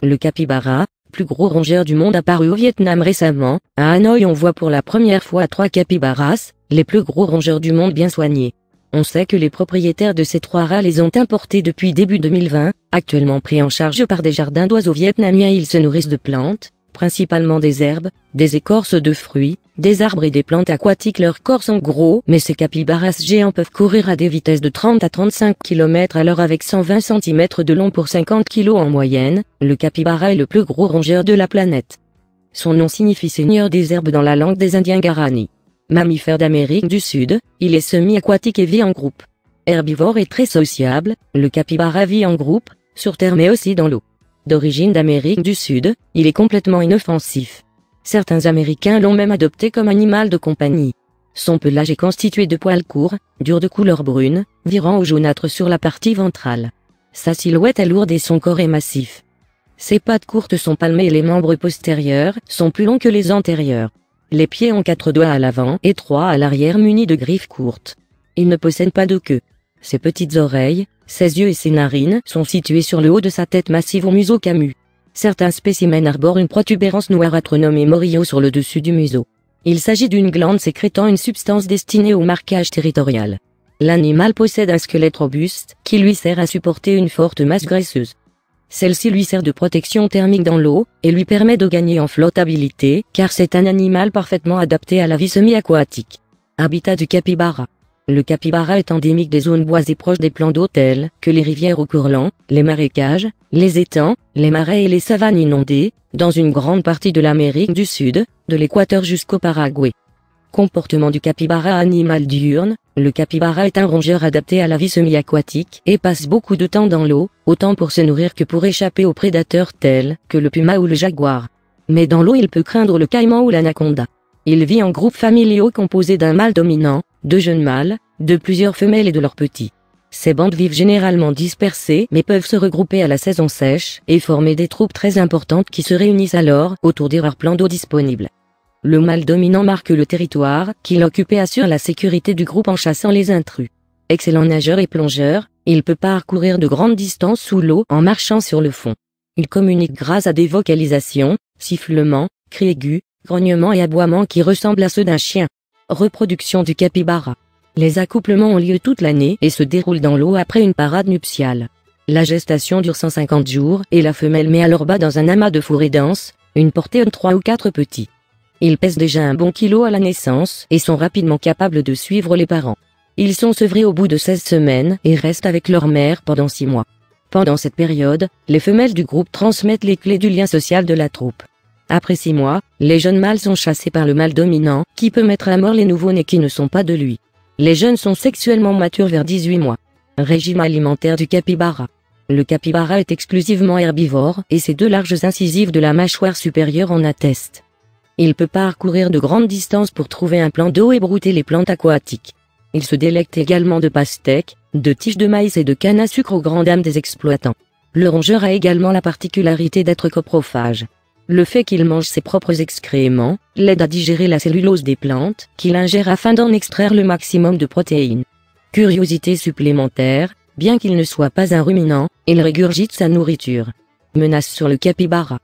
Le capybara, plus gros rongeur du monde apparu au Vietnam récemment. À Hanoï on voit pour la première fois 3 capybaras, les plus gros rongeurs du monde bien soignés. On sait que les propriétaires de ces 3 rats les ont importés depuis début 2020, actuellement pris en charge par des jardins d'oiseaux vietnamiens. Ils se nourrissent de plantes, principalement des herbes, des écorces de fruits, des arbres et des plantes aquatiques. Leurs corps sont gros, mais ces capybaras géants peuvent courir à des vitesses de 30 à 35 km à l'heure avec 120 cm de long pour 50 kg en moyenne. Le capybara est le plus gros rongeur de la planète. Son nom signifie seigneur des herbes dans la langue des Indiens Guarani. Mammifère d'Amérique du Sud, il est semi-aquatique et vit en groupe. Herbivore et très sociable, le capybara vit en groupe, sur terre mais aussi dans l'eau. D'origine d'Amérique du Sud, il est complètement inoffensif. Certains Américains l'ont même adopté comme animal de compagnie. Son pelage est constitué de poils courts, durs de couleur brune, virant au jaunâtre sur la partie ventrale. Sa silhouette est lourde et son corps est massif. Ses pattes courtes sont palmées et les membres postérieurs sont plus longs que les antérieurs. Les pieds ont 4 doigts à l'avant et 3 à l'arrière munis de griffes courtes. Il ne possède pas de queue. Ses petites oreilles, ses yeux et ses narines sont situés sur le haut de sa tête massive au museau camus. Certains spécimens arborent une protubérance noirâtre nommée morillo sur le dessus du museau. Il s'agit d'une glande sécrétant une substance destinée au marquage territorial. L'animal possède un squelette robuste qui lui sert à supporter une forte masse graisseuse. Celle-ci lui sert de protection thermique dans l'eau, et lui permet de gagner en flottabilité, car c'est un animal parfaitement adapté à la vie semi-aquatique. Habitat du capybara. Le capybara est endémique des zones boisées proches des plans d'eau tels que les rivières au cours lent, les marécages, les étangs, les marais et les savanes inondées, dans une grande partie de l'Amérique du Sud, de l'Équateur jusqu'au Paraguay. Comportement du capybara. Animal diurne, le capybara est un rongeur adapté à la vie semi-aquatique et passe beaucoup de temps dans l'eau, autant pour se nourrir que pour échapper aux prédateurs tels que le puma ou le jaguar. Mais dans l'eau il peut craindre le caïman ou l'anaconda. Il vit en groupes familiaux composés d'un mâle dominant, de jeunes mâles, de plusieurs femelles et de leurs petits. Ces bandes vivent généralement dispersées mais peuvent se regrouper à la saison sèche et former des troupes très importantes qui se réunissent alors autour des rares plans d'eau disponibles. Le mâle dominant marque le territoire qu'il occupe et assure la sécurité du groupe en chassant les intrus. Excellent nageur et plongeur, il peut parcourir de grandes distances sous l'eau en marchant sur le fond. Il communique grâce à des vocalisations, sifflements, cris aigus, grognements et aboiements qui ressemblent à ceux d'un chien. Reproduction du capybara. Les accouplements ont lieu toute l'année et se déroulent dans l'eau après une parade nuptiale. La gestation dure 150 jours et la femelle met alors bas dans un amas de fourrés dense, une portée de 3 ou 4 petits. Ils pèsent déjà un bon kilo à la naissance et sont rapidement capables de suivre les parents. Ils sont sevrés au bout de 16 semaines et restent avec leur mère pendant 6 mois. Pendant cette période, les femelles du groupe transmettent les clés du lien social de la troupe. Après 6 mois, les jeunes mâles sont chassés par le mâle dominant, qui peut mettre à mort les nouveau-nés qui ne sont pas de lui. Les jeunes sont sexuellement matures vers 18 mois. Régime alimentaire du capybara. Le capybara est exclusivement herbivore et ses 2 larges incisives de la mâchoire supérieure en attestent. Il peut parcourir de grandes distances pour trouver un plan d'eau et brouter les plantes aquatiques. Il se délecte également de pastèques, de tiges de maïs et de canne à sucre aux grandes dames des exploitants. Le rongeur a également la particularité d'être coprophage. Le fait qu'il mange ses propres excréments l'aide à digérer la cellulose des plantes qu'il ingère afin d'en extraire le maximum de protéines. Curiosité supplémentaire, bien qu'il ne soit pas un ruminant, il régurgite sa nourriture. Menace sur le capybara.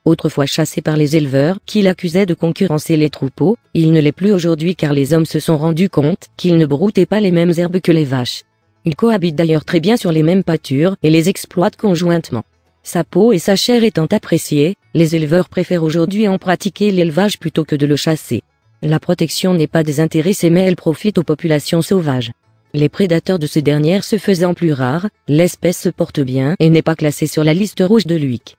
Autrefois chassé par les éleveurs qui l'accusaient de concurrencer les troupeaux, il ne l'est plus aujourd'hui car les hommes se sont rendus compte qu'il ne broutait pas les mêmes herbes que les vaches. Ils cohabitent d'ailleurs très bien sur les mêmes pâtures et les exploitent conjointement. Sa peau et sa chair étant appréciées, les éleveurs préfèrent aujourd'hui en pratiquer l'élevage plutôt que de le chasser. La protection n'est pas désintéressée mais elle profite aux populations sauvages. Les prédateurs de ces dernières se faisant plus rares, l'espèce se porte bien et n'est pas classée sur la liste rouge de l'UIC.